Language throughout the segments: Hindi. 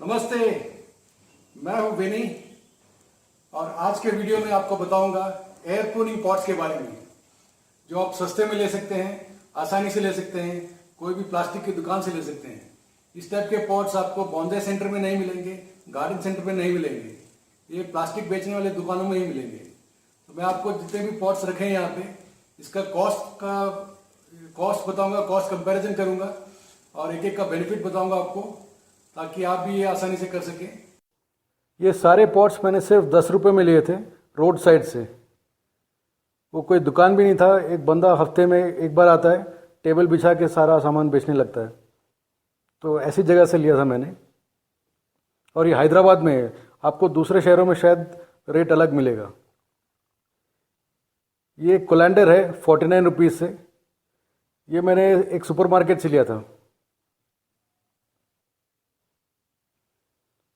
नमस्ते, मैं हूं बेनी और आज के वीडियो में आपको बताऊंगा एयर कूलिंग पॉट्स के बारे में जो आप सस्ते में ले सकते हैं, आसानी से ले सकते हैं, कोई भी प्लास्टिक की दुकान से ले सकते हैं। इस टाइप के पॉट्स आपको बॉन्जे सेंटर में नहीं मिलेंगे, गार्डन सेंटर में नहीं मिलेंगे, ये प्लास्टिक बेचने वाले दुकानों में ही मिलेंगे। तो मैं आपको जितने भी पॉट्स रखे हैं यहाँ पे इसका कॉस्ट बताऊंगा, कॉस्ट कंपैरिजन करूंगा और एक एक का बेनिफिट बताऊंगा आपको, ताकि आप भी ये आसानी से कर सकें। ये सारे पॉट्स मैंने सिर्फ 10 रुपये में लिए थे रोड साइड से। वो कोई दुकान भी नहीं था, एक बंदा हफ्ते में एक बार आता है, टेबल बिछा के सारा सामान बेचने लगता है। तो ऐसी जगह से लिया था मैंने और ये हैदराबाद में है। आपको दूसरे शहरों में शायद रेट अलग मिलेगा। ये कोलैंडर है 49 रुपीज़ से। ये मैंने एक सुपरमार्केट से लिया था।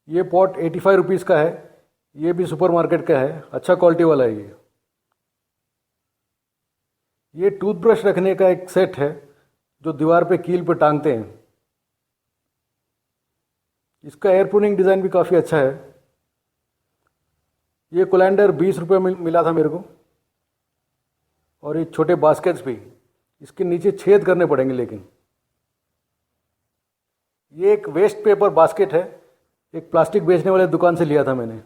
ये पॉट 85 रुपीज़ का है। ये भी सुपरमार्केट का है, अच्छा क्वालिटी वाला है ये टूथब्रश रखने का एक सेट है जो दीवार पे कील पे टांगते हैं। इसका एयर कूलिंग डिज़ाइन भी काफ़ी अच्छा है। ये कोलैंडर 20 रुपये में मिला था मेरे को। और ये छोटे बास्केट्स भी, इसके नीचे छेद करने पड़ेंगे लेकिन। ये एक वेस्ट पेपर बास्केट है, एक प्लास्टिक बेचने वाले दुकान से लिया था मैंने।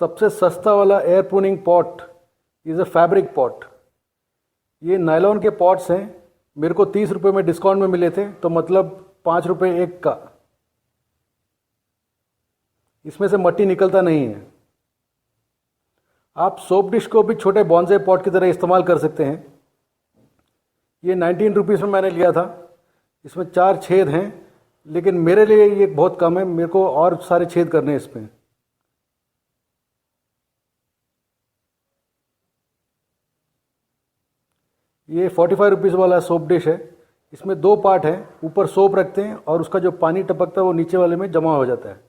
सबसे सस्ता वाला air cooling pot is a fabric pot. ये नायलॉन के पॉट्स हैं। मेरे को 30 रुपये में डिस्काउंट में मिले थे, तो मतलब 5 रुपये एक का। इसमें से मट्टी निकलता नहीं है। आप सोप डिश को भी छोटे बॉन्जे पॉट की तरह इस्तेमाल कर सकते हैं। ये 19 रुपीज़ में मैंने लिया था। इसमें 4 छेद हैं, लेकिन मेरे लिए ये बहुत कम है। मेरे को और सारे छेद करने हैं इसमें। ये 45 रुपीज़ वाला सोप डिश है। इसमें 2 पार्ट हैं, ऊपर सोप रखते हैं और उसका जो पानी टपकता है वो नीचे वाले में जमा हो जाता है।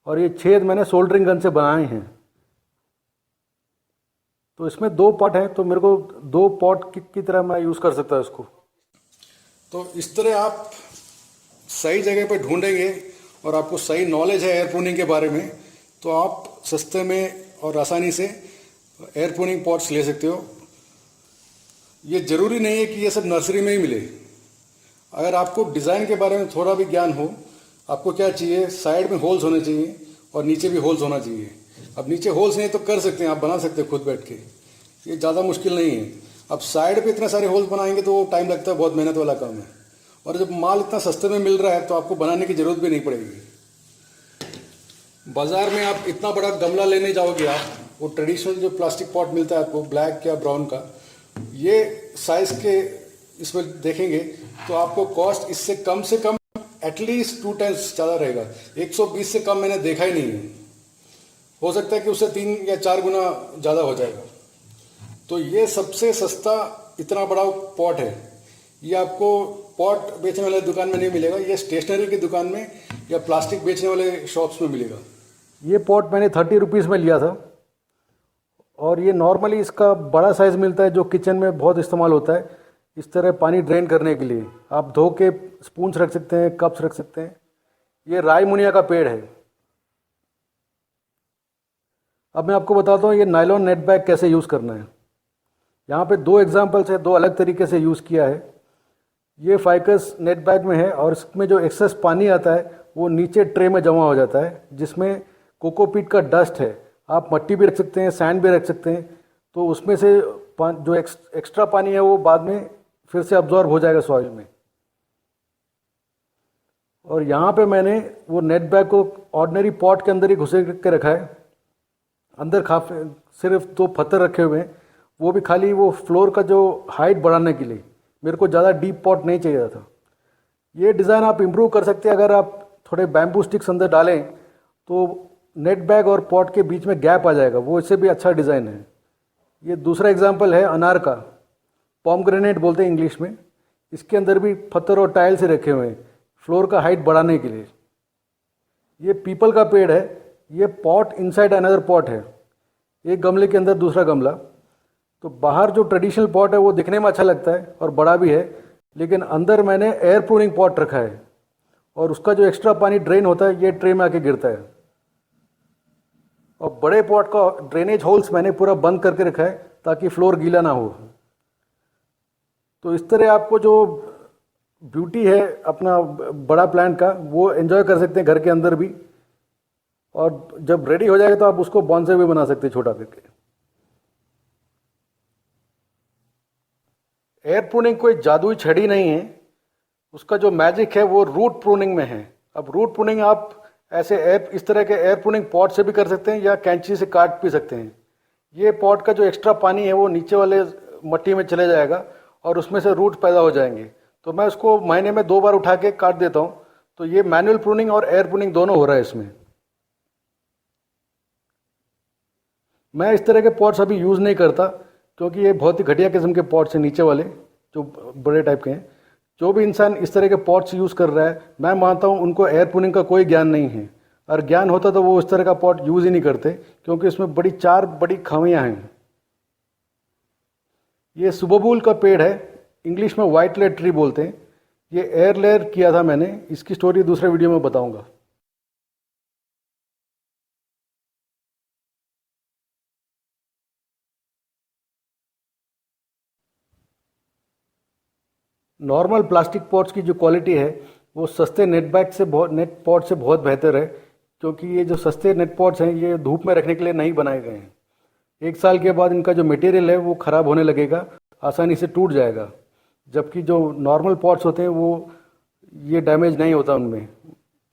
और ये छेद मैंने सोल्डरिंग गन से बनाए हैं। तो इसमें 2 पॉट हैं, तो मेरे को 2 पॉट की तरह मैं यूज़ कर सकता हूँ इसको। तो इस तरह आप सही जगह पे ढूंढेंगे और आपको सही नॉलेज है एयर कूलिंग के बारे में, तो आप सस्ते में और आसानी से एयर कूलिंग पॉट्स ले सकते हो। ये ज़रूरी नहीं है कि ये सब नर्सरी में ही मिले। अगर आपको डिज़ाइन के बारे में थोड़ा भी ज्ञान हो, आपको क्या चाहिए, साइड में होल्स होने चाहिए और नीचे भी होल्स होना चाहिए। अब नीचे होल्स नहीं तो कर सकते हैं, आप बना सकते हैं खुद बैठ के, ये ज़्यादा मुश्किल नहीं है। अब साइड पे इतने सारे होल्स बनाएंगे तो वो टाइम लगता है, बहुत मेहनत वाला काम है। और जब माल इतना सस्ते में मिल रहा है तो आपको बनाने की ज़रूरत भी नहीं पड़ेगी। बाज़ार में आप इतना बड़ा गमला लेने जाओगे, आप वो ट्रेडिशनल जो प्लास्टिक पॉट मिलता है आपको ब्लैक या ब्राउन का, ये साइज़ के इसमें देखेंगे तो आपको कॉस्ट इससे कम से कम एटलीस्ट 2 टाइम्स ज़्यादा रहेगा। 120 से कम मैंने देखा ही नहीं है। हो सकता है कि उससे 3 या 4 गुना ज़्यादा हो जाएगा। तो ये सबसे सस्ता इतना बड़ा पॉट है। ये आपको पॉट बेचने वाले दुकान में नहीं मिलेगा, ये स्टेशनरी की दुकान में या प्लास्टिक बेचने वाले शॉप्स में मिलेगा। ये पॉट मैंने 30 रुपीज़ में लिया था। और ये नॉर्मली इसका बड़ा साइज़ मिलता है जो किचन में बहुत इस्तेमाल होता है, इस तरह पानी ड्रेन करने के लिए। आप धो के स्पून्स रख सकते हैं, कप्स रख सकते हैं। ये राई मुनिया का पेड़ है। अब मैं आपको बताता हूँ ये नायलॉन नेट बैग कैसे यूज़ करना है। यहाँ पे 2 एग्जांपल्स है, 2 अलग तरीके से यूज़ किया है। ये फाइकस नेट बैग में है और इसमें जो एक्सेस पानी आता है वो नीचे ट्रे में जमा हो जाता है, जिसमें कोकोपीट का डस्ट है। आप मट्टी भी रख सकते हैं, सैंड भी रख सकते हैं। तो उसमें से जो एक्स्ट्रा पानी है वो बाद में फिर से अब्जॉर्ब हो जाएगा सॉइल में। और यहाँ पे मैंने वो नेट बैग को ऑर्डिनरी पॉट के अंदर ही घुसे के रखा है। अंदर सिर्फ 2 पत्थर रखे हुए हैं, वो भी खाली वो फ्लोर का जो हाइट बढ़ाने के लिए। मेरे को ज़्यादा डीप पॉट नहीं चाहिए था। ये डिज़ाइन आप इम्प्रूव कर सकते हैं। अगर आप थोड़े बैम्बू स्टिक्स अंदर डालें तो नेट बैग और पॉट के बीच में गैप आ जाएगा, वो इससे भी अच्छा डिज़ाइन है। ये दूसरा एग्जाम्पल है अनार का, पॉमग्रेनेट बोलते हैं इंग्लिश में। इसके अंदर भी पत्थर और टाइल से रखे हुए हैं फ्लोर का हाइट बढ़ाने के लिए। ये पीपल का पेड़ है। ये पॉट इनसाइड अनदर पॉट है, एक गमले के अंदर दूसरा गमला। तो बाहर जो ट्रेडिशनल पॉट है वो दिखने में अच्छा लगता है और बड़ा भी है, लेकिन अंदर मैंने एयर प्रूनिंग पॉट रखा है और उसका जो एक्स्ट्रा पानी ड्रेन होता है ये ट्रे में आके गिरता है। और बड़े पॉट का ड्रेनेज होल्स मैंने पूरा बंद करके रखा है ताकि फ्लोर गीला ना हो। तो इस तरह आपको जो ब्यूटी है अपना बड़ा प्लांट का वो एंजॉय कर सकते हैं घर के अंदर भी, और जब रेडी हो जाएगा तो आप उसको बॉन्साई भी बना सकते हैं छोटा करके। एयर प्रूनिंग कोई जादुई छड़ी नहीं है, उसका जो मैजिक है वो रूट प्रूनिंग में है। अब रूट प्रूनिंग आप ऐसे इस तरह के एयर प्रूनिंग पॉट से भी कर सकते हैं या कैंची से काट भी सकते हैं। ये पॉट का जो एक्स्ट्रा पानी है वो नीचे वाले मट्टी में चले जाएगा और उसमें से रूट पैदा हो जाएंगे। तो मैं उसको महीने में 2 बार उठा के काट देता हूँ। तो ये मैनुअल प्रूनिंग और एयर प्रूनिंग दोनों हो रहा है इसमें। मैं इस तरह के पॉट्स अभी यूज़ नहीं करता क्योंकि ये बहुत ही घटिया किस्म के पॉट्स हैं, नीचे वाले जो बड़े टाइप के हैं। जो भी इंसान इस तरह के पॉट्स यूज़ कर रहा है, मैं मानता हूँ उनको एयर प्रूनिंग का कोई ज्ञान नहीं है। और ज्ञान होता तो वो इस तरह का पॉट यूज़ ही नहीं करते, क्योंकि इसमें चार बड़ी खामियां हैं। ये सुबबूल का पेड़ है, इंग्लिश में वाइट लेयर ट्री बोलते हैं। ये एयर लेयर किया था मैंने, इसकी स्टोरी दूसरे वीडियो में बताऊंगा। नॉर्मल प्लास्टिक पॉट्स की जो क्वालिटी है वो सस्ते नेट पॉट से बहुत बेहतर है, क्योंकि ये जो सस्ते नेट पॉट्स हैं ये धूप में रखने के लिए नहीं बनाए गए हैं। 1 साल के बाद इनका जो मटेरियल है वो ख़राब होने लगेगा, आसानी से टूट जाएगा। जबकि जो नॉर्मल पॉट्स होते हैं वो ये डैमेज नहीं होता, उनमें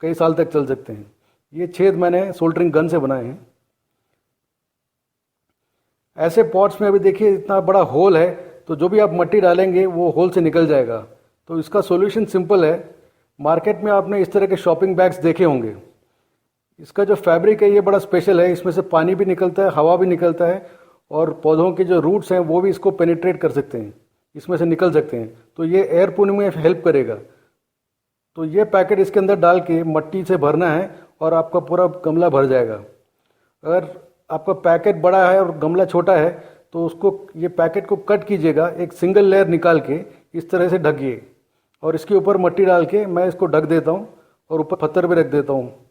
कई साल तक चल सकते हैं। ये छेद मैंने सोल्डरिंग गन से बनाए हैं। ऐसे पॉट्स में अभी देखिए इतना बड़ा होल है, तो जो भी आप मिट्टी डालेंगे वो होल से निकल जाएगा। तो इसका सॉल्यूशन सिंपल है। मार्केट में आपने इस तरह के शॉपिंग बैग्स देखे होंगे। इसका जो फैब्रिक है ये बड़ा स्पेशल है, इसमें से पानी भी निकलता है, हवा भी निकलता है, और पौधों के जो रूट्स हैं वो भी इसको पेनिट्रेट कर सकते हैं, इसमें से निकल सकते हैं। तो ये एयर प्रूनिंग में हेल्प करेगा। तो ये पैकेट इसके अंदर डाल के मट्टी से भरना है और आपका पूरा गमला भर जाएगा। अगर आपका पैकेट बड़ा है और गमला छोटा है तो उसको ये पैकेट को कट कीजिएगा, एक सिंगल लेयर निकाल के इस तरह से ढकिए और इसके ऊपर मट्टी डाल के मैं इसको ढक देता हूँ और ऊपर पत्थर भी रख देता हूँ।